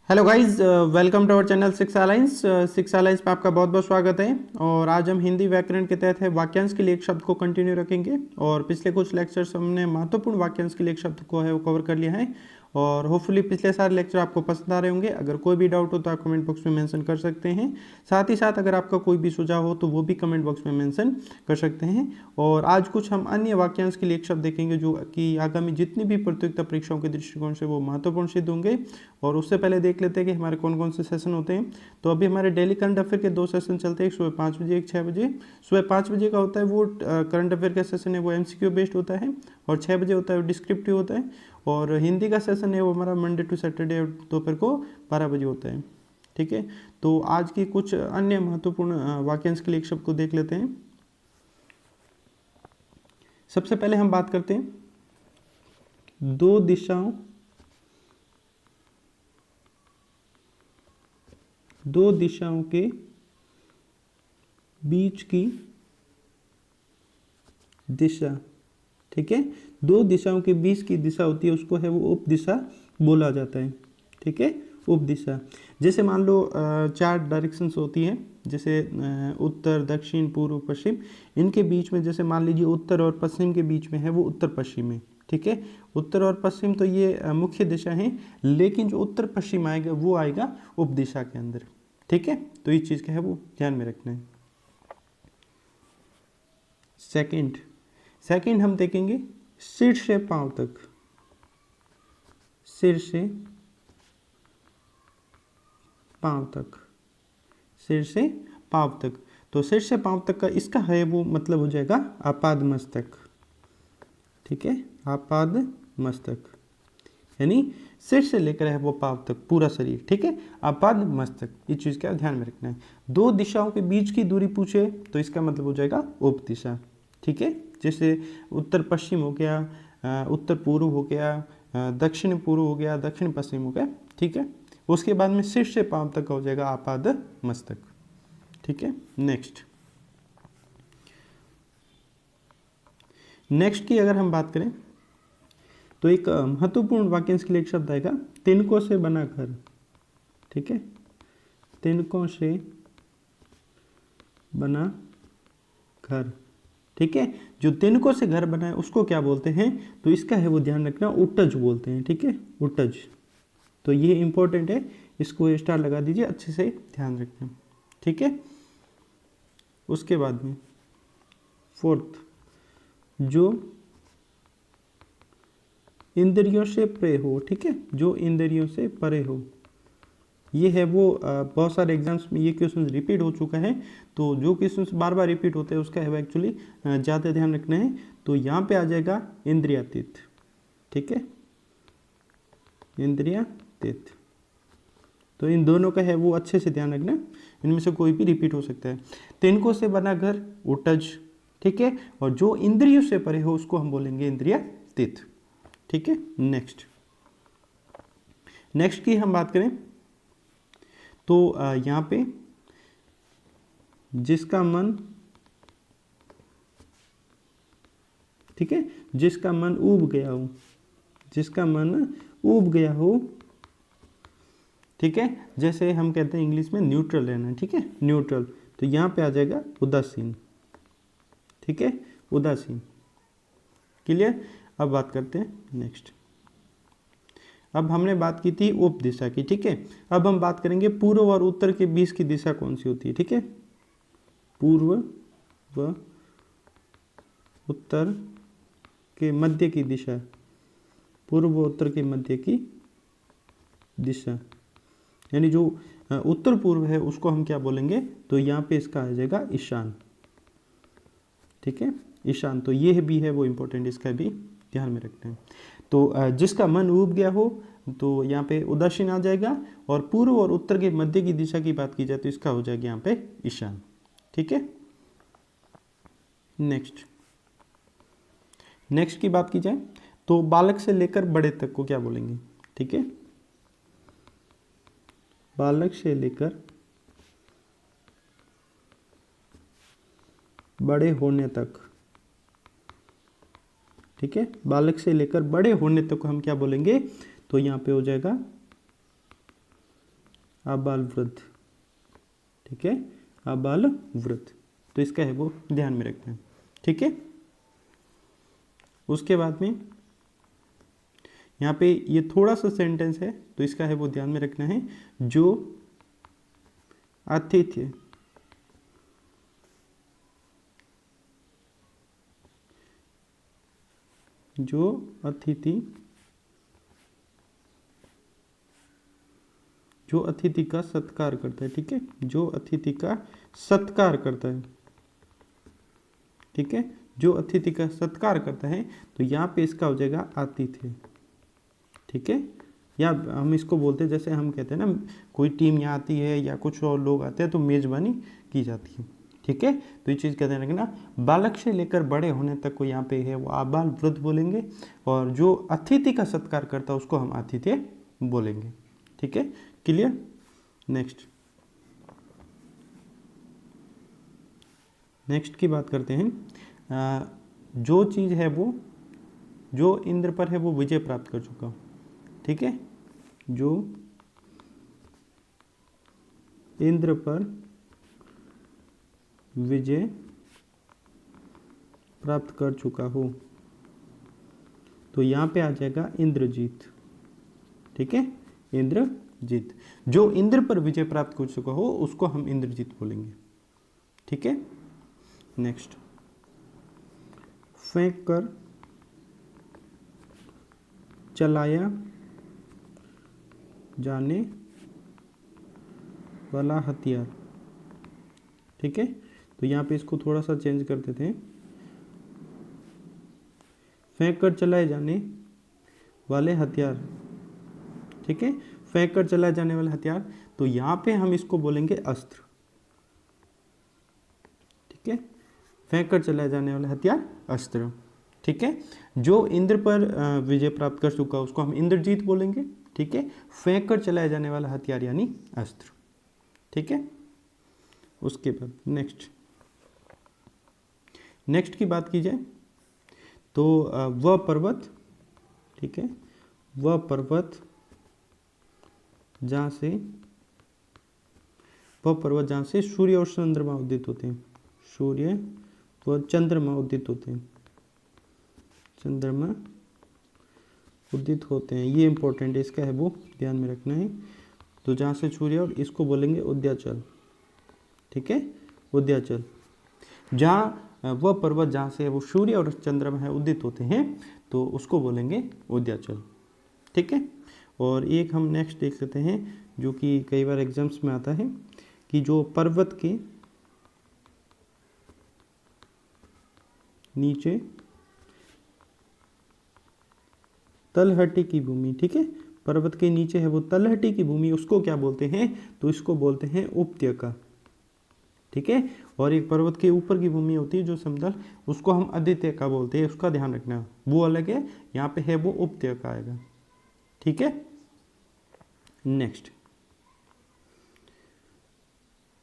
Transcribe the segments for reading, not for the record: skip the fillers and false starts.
Hello guys, welcome to our channel six alliance. Six alliance पे आपका बहुत बहुत स्वागत है। और आज हम हिंदी व्याकरण के तहत है वाक्यांश के लिए एक शब्द को कंटिन्यू रखेंगे। और पिछले कुछ लेक्चर्स हमने महत्वपूर्ण वाक्यांश के लिए एक शब्द को है वो कवर कर लिया है। और होपफुली पिछले सारे लेक्चर आपको पसंद आ रहे होंगे। अगर कोई भी डाउट हो तो आप कमेंट बॉक्स में मेंशन कर सकते हैं। साथ ही साथ अगर आपका कोई भी सुझाव हो तो वो भी कमेंट बॉक्स में मेंशन कर सकते हैं। और आज कुछ हम अन्य वाक्यांश के लिए एक शब्द देखेंगे जो कि आगामी जितनी भी प्रतियोगिता परीक्षाओं के दृष्टिकोण से वो महत्वपूर्ण सिद्ध होंगे। और उससे पहले देख लेते हैं कि हमारे कौन कौन से सेशन होते हैं। तो अभी हमारे डेली करंट अफेयर के दो सेशन चलते हैं, एक सुबह 5 बजे, एक 6 बजे। सुबह 5 बजे का होता है वो करंट अफेयर का सेशन है, वो एमसीक्यू बेस्ड होता है। और 6 बजे होता है वो डिस्क्रिप्टिव होता है। और हिंदी का सेशन है वो हमारा मंडे टू सैटरडे दोपहर को 12 बजे होता है। ठीक है, तो आज की कुछ अन्य महत्वपूर्ण वाक्यांश के लिए एक शब्द को देख लेते हैं। सबसे पहले हम बात करते हैं दो दिशाओं के बीच की दिशा। ठीक है, दो दिशाओं के बीच की दिशा होती है उसको है वो उपदिशा बोला जाता है। ठीक है, उपदिशा। जैसे मान लो चार डायरेक्शंस होती हैं, जैसे उत्तर, दक्षिण, पूर्व, पश्चिम। इनके बीच में जैसे मान लीजिए उत्तर और पश्चिम के बीच में है वो उत्तर पश्चिम है। ठीक है, उत्तर और पश्चिम तो ये मुख्य दिशा है, लेकिन जो उत्तर पश्चिम आएगा वो आएगा उपदिशा के अंदर। ठीक है, तो इस चीज़ का है वो ध्यान में रखना है। सेकंड हम देखेंगे सिर से पांव तक। सिर से पांव तक, सिर से पांव तक। तो सिर से पांव तक का इसका है वो मतलब हो जाएगा आपाद मस्तक। ठीक है, आपाद मस्तक यानी सिर से लेकर है वो पांव तक पूरा शरीर। ठीक है, आपाद मस्तक, इस चीज का ध्यान में रखना है। दो दिशाओं के बीच की दूरी पूछे तो इसका मतलब हो जाएगा उपदिशा। ठीक है, जैसे उत्तर पश्चिम हो गया, उत्तर पूर्व हो गया, दक्षिण पूर्व हो गया, दक्षिण पश्चिम हो गया। ठीक है, उसके बाद में सिर से पांव तक का हो जाएगा आपाद मस्तक। ठीक है, नेक्स्ट की अगर हम बात करें तो एक महत्वपूर्ण वाक्यांश के लिए एक शब्द आएगा तिनकों से बना घर। ठीक है, तिनकों से बना घर। ठीक है, जो तिनकों से घर बना है उसको क्या बोलते हैं, तो इसका है वो ध्यान रखना, उटज बोलते हैं। ठीक है, उटज। तो ये इंपॉर्टेंट है, इसको स्टार लगा दीजिए, अच्छे से ध्यान रखना। ठीक है, उसके बाद में फोर्थ, जो इंद्रियों से परे हो। ठीक है, जो इंद्रियों से परे हो, ये है वो बहुत सारे एग्जाम्स में ये क्वेश्चन रिपीट हो चुका है। तो जो क्वेश्चन बार बार रिपीट होते हैं उसका है वो एक्चुअली ज़्यादा ध्यान रखना है। तो यहाँ पे आ जाएगा इंद्रियातीत। ठीक है, इंद्रियातीत। तो इन दोनों का है वो अच्छे से ध्यान रखना, इनमें से कोई भी रिपीट हो सकता है। तिनकों से बना घर, उटज। ठीक है, और जो इंद्रियों से परे हो उसको हम बोलेंगे इंद्रियातीत। ठीक है, नेक्स्ट की हम बात करें तो यहाँ पे जिसका मन, ठीक है, जिसका मन ऊब गया हो, जिसका मन ऊब गया हो। ठीक है, जैसे हम कहते हैं इंग्लिश में न्यूट्रल रहना। ठीक है, न्यूट्रल। तो यहाँ पे आ जाएगा उदासीन। ठीक है, उदासीन। क्लियर। अब बात करते हैं नेक्स्ट। अब हमने बात की थी उप दिशा की। ठीक है, अब हम बात करेंगे पूर्व और उत्तर के बीच की दिशा कौन सी होती है। ठीक है, पूर्व व उत्तर के मध्य की दिशा, पूर्व व उत्तर के मध्य की दिशा, यानी जो उत्तर पूर्व है उसको हम क्या बोलेंगे, तो यहाँ पे इसका आ जाएगा ईशान। ठीक है, ईशान। तो ये भी है वो इंपॉर्टेंट, इसका भी ध्यान में रखते हैं। तो जिसका मन ऊब गया हो तो यहाँ पे उदासीन आ जाएगा। और पूर्व और उत्तर के मध्य की दिशा की बात की जाए तो इसका हो जाएगा यहाँ पे ईशान। ठीक है, नेक्स्ट की बात की जाए तो बालक से लेकर बड़े तक को क्या बोलेंगे। ठीक है, बालक से लेकर बड़े होने तक। ठीक है, बालक से लेकर बड़े होने तक को हम क्या बोलेंगे, तो यहाँ पे हो जाएगा आबाल वृद्ध, ठीक है, आबाल वृद्ध। तो इसका है वो ध्यान में रखना है, ठीक है। उसके बाद में यहाँ पे ये थोड़ा सा सेंटेंस है, तो इसका है वो ध्यान में रखना है। जो अतिथि जो अतिथि का सत्कार करता है, ठीक है, जो अतिथि का सत्कार करता है, ठीक है, जो अतिथि का सत्कार करता है, तो यहाँ पे इसका हो जाएगा आतिथ्य, ठीक है। या हम इसको बोलते हैं, जैसे हम कहते हैं ना, कोई टीम यहाँ आती है या कुछ और लोग आते हैं तो मेज़बानी की जाती है, ठीक है। तो ये चीज़ कहते हैं ना, बालक से लेकर बड़े होने तक को यहाँ पे है वो आबाल वृद्ध बोलेंगे, और जो अतिथि का सत्कार करता है उसको हम आतिथ्य बोलेंगे, ठीक है। क्लियर। नेक्स्ट की बात करते हैं। जो चीज़ है वो, जो इंद्र पर है वो विजय प्राप्त कर चुका हो, ठीक है, जो इंद्र पर विजय प्राप्त कर चुका हो, तो यहाँ पे आ जाएगा इंद्रजीत, ठीक है, इंद्रजीत। जो इंद्र पर विजय प्राप्त कर चुका हो उसको हम इंद्रजीत बोलेंगे, ठीक है। नेक्स्ट, फेंक कर चलाया जाने वाला हथियार, ठीक है। तो यहाँ पे इसको थोड़ा सा चेंज कर देते हैं। फेंक कर चलाए जाने वाले हथियार, ठीक है, फेंक कर चलाए जाने वाले हथियार, तो यहाँ पे हम इसको बोलेंगे अस्त्र, ठीक है, फेंक कर चलाए जाने वाले हथियार अस्त्र, ठीक है। जो इंद्र पर विजय प्राप्त कर चुका उसको हम इंद्रजीत बोलेंगे, ठीक है। फेंक कर चलाए जाने वाला हथियार यानी अस्त्र, ठीक है। उसके बाद नेक्स्ट की बात की जाए तो वह पर्वत, ठीक है, वह पर्वत जहाँ से सूर्य और चंद्रमा उदित होते हैं, सूर्य व चंद्रमा उदित होते हैं, चंद्रमा उदित होते हैं, ये इंपॉर्टेंट है, इसका है वो ध्यान में रखना है। तो जहाँ से सूर्य, और इसको बोलेंगे उदयाचल, ठीक है, उदयाचल। जहाँ वह पर्वत जहाँ से वो सूर्य और चंद्रमा है उदित होते हैं तो उसको बोलेंगे उदयाचल, ठीक है। और एक हम नेक्स्ट देख लेते हैं जो कि कई बार एग्जाम्स में आता है, कि जो पर्वत के नीचे तलहटी की भूमि, ठीक है, पर्वत के नीचे है वो तलहटी की भूमि, उसको क्या बोलते हैं, तो इसको बोलते हैं उपत्यका, ठीक है। और एक पर्वत के ऊपर की भूमि होती है जो समतल, उसको हम आदित्यका बोलते हैं, उसका ध्यान रखना, वो अलग है, यहाँ पे है वो उपत्यका आएगा, ठीक है। नेक्स्ट,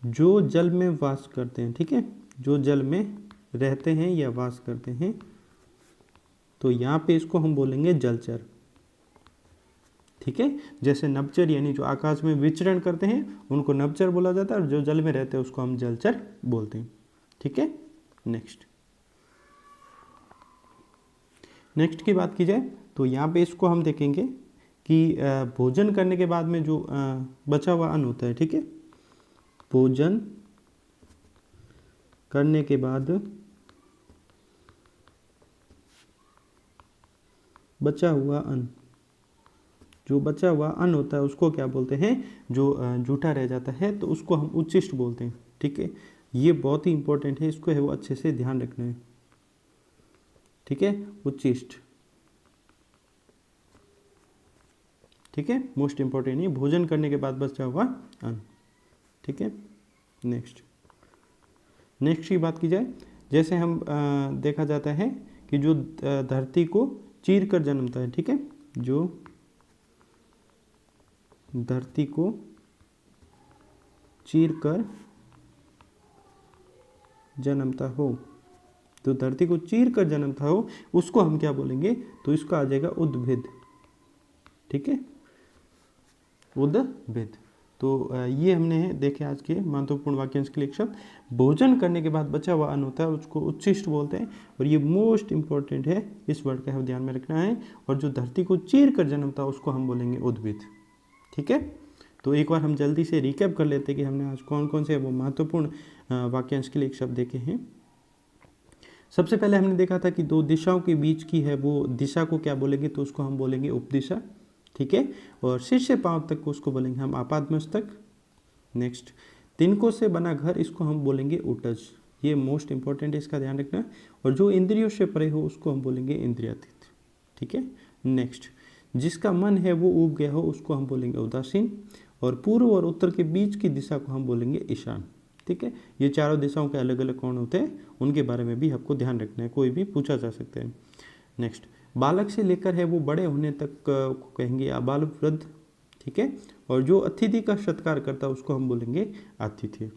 जो जल में वास करते हैं, ठीक है, जो जल में रहते हैं या वास करते हैं, तो यहाँ पे इसको हम बोलेंगे जलचर, ठीक है। जैसे नभचर यानी जो आकाश में विचरण करते हैं उनको नभचर बोला जाता है, और जो जल में रहते हैं उसको हम जलचर बोलते हैं, ठीक है। नेक्स्ट की बात की जाए तो यहाँ पे इसको हम देखेंगे कि भोजन करने के बाद में जो बचा हुआ अन्न होता है, ठीक है, भोजन करने के बाद बचा हुआ अन्न, जो बचा हुआ अन्न होता है उसको क्या बोलते हैं, जो जूठा रह जाता है तो उसको हम उच्छिष्ट बोलते हैं, ठीक है। ये बहुत ही इंपॉर्टेंट है, इसको है वो अच्छे से ध्यान रखना है, ठीक है, उच्छिष्ट, ठीक है, मोस्ट इंपॉर्टेंट है, भोजन करने के बाद बचा हुआ अन्न, ठीक है। नेक्स्ट की बात की जाए, जैसे हम देखा जाता है कि जो धरती को चीर कर जन्मता है, ठीक है, जो धरती को चीर कर जन्मता हो, तो धरती को चीर कर जन्मता हो उसको हम क्या बोलेंगे, तो इसको आ जाएगा उद्भिद, ठीक है, उद्भिद। तो ये हमने देखे आज के महत्वपूर्ण वाक्यांश के लिए एक शब्द। भोजन करने के बाद बचा हुआ अन्न होता है उसको उच्छिष्ट बोलते हैं, और ये मोस्ट इंपॉर्टेंट है, इस वर्ड का हमें ध्यान में रखना है। और जो धरती को चीर कर जन्मता है उसको हम बोलेंगे उद्भिद। ठीक है, तो एक बार हम जल्दी से रिकैप कर लेते हैं कि हमने आज कौन कौन से वो महत्वपूर्ण वाक्यांश के लिए एक शब्द देखे हैं। सबसे पहले हमने देखा था कि दो दिशाओं के बीच की है वो दिशा को क्या बोलेंगे, तो उसको हम बोलेंगे उपदिशा। ठीक है, और सिर से पांव तक को उसको बोलेंगे हम आपादमस्तक। नेक्स्ट, तिनकों से बना घर, इसको हम बोलेंगे उटज। ये मोस्ट इंपॉर्टेंट है, इसका ध्यान रखना। और जो इंद्रियों से परे हो उसको हम बोलेंगे इंद्रियातीत। ठीक है, नेक्स्ट, जिसका मन है वो ऊब गया हो उसको हम बोलेंगे उदासीन। और पूर्व और उत्तर के बीच की दिशा को हम बोलेंगे ईशान। ठीक है, ये चारों दिशाओं के अलग अलग कौन होते हैं उनके बारे में भी आपको ध्यान रखना है, कोई भी पूछा जा सकता है। नेक्स्ट, बालक से लेकर है वो बड़े होने तक को कहेंगे आबाल वृद्ध। ठीक है, और जो अतिथि का सत्कार करता है उसको हम बोलेंगे आतिथ्य।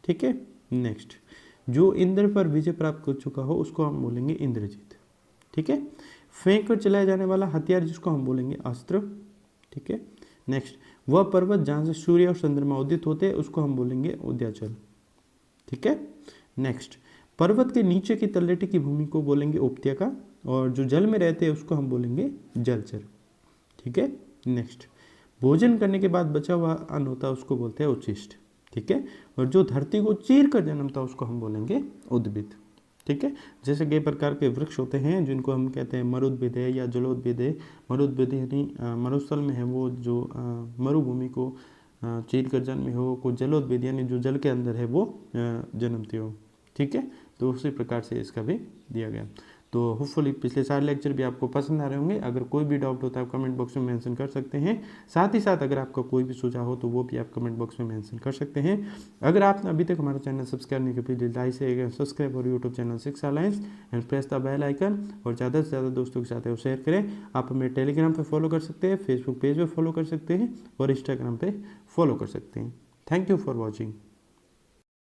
ठीक है, नेक्स्ट, जो इंद्र पर विजय प्राप्त कर चुका हो उसको हम बोलेंगे इंद्रजीत। ठीक है, फेंक कर चलाया जाने वाला हथियार जिसको हम बोलेंगे अस्त्र। ठीक है, नेक्स्ट, वह पर्वत जहाँ से सूर्य और चंद्रमा उदित होते हैं उसको हम बोलेंगे उदयाचल। ठीक है, नेक्स्ट, पर्वत के नीचे की तलहटी की भूमि को बोलेंगे उपत्यका, और जो जल में रहते हैं उसको हम बोलेंगे जलचर। ठीक है, नेक्स्ट, भोजन करने के बाद बचा हुआ अन्न होता है उसको बोलते हैं उच्छिष्ट। ठीक है, और जो धरती को चीर कर जन्मता है उसको हम बोलेंगे उद्भिद। ठीक है, जैसे कई प्रकार के वृक्ष होते हैं जिनको हम कहते हैं मरुद्भिद है या जलोद्भिद है। मरुद्भिद यानी मरुस्थल में है वो जो मरुभूमि को चीर कर जन्मे हो, को जलोद्भिद यानी जो जल के अंदर है वो जन्मते हो। ठीक है, तो उसी प्रकार से इसका भी दिया गया। तो होपफुली पिछले सारे लेक्चर भी आपको पसंद आ रहे होंगे। अगर कोई भी डाउट होता है आप कमेंट बॉक्स में मेंशन कर सकते हैं। साथ ही साथ अगर आपका कोई भी सुझाव हो तो वो भी आप कमेंट बॉक्स में मेंशन कर सकते हैं। अगर आपने अभी तक हमारा चैनल सब्सक्राइब नहीं किया प्लीज लाइक से सब्सक्राइब और YouTube channel six alliance and press the bell icon, और ज़्यादा से ज़्यादा दोस्तों के साथ वो शेयर करें। आप हमें टेलीग्राम पर फॉलो कर सकते हैं, फेसबुक पेज पर फॉलो कर सकते हैं और इंस्टाग्राम पर फॉलो कर सकते हैं। Thank you for watching.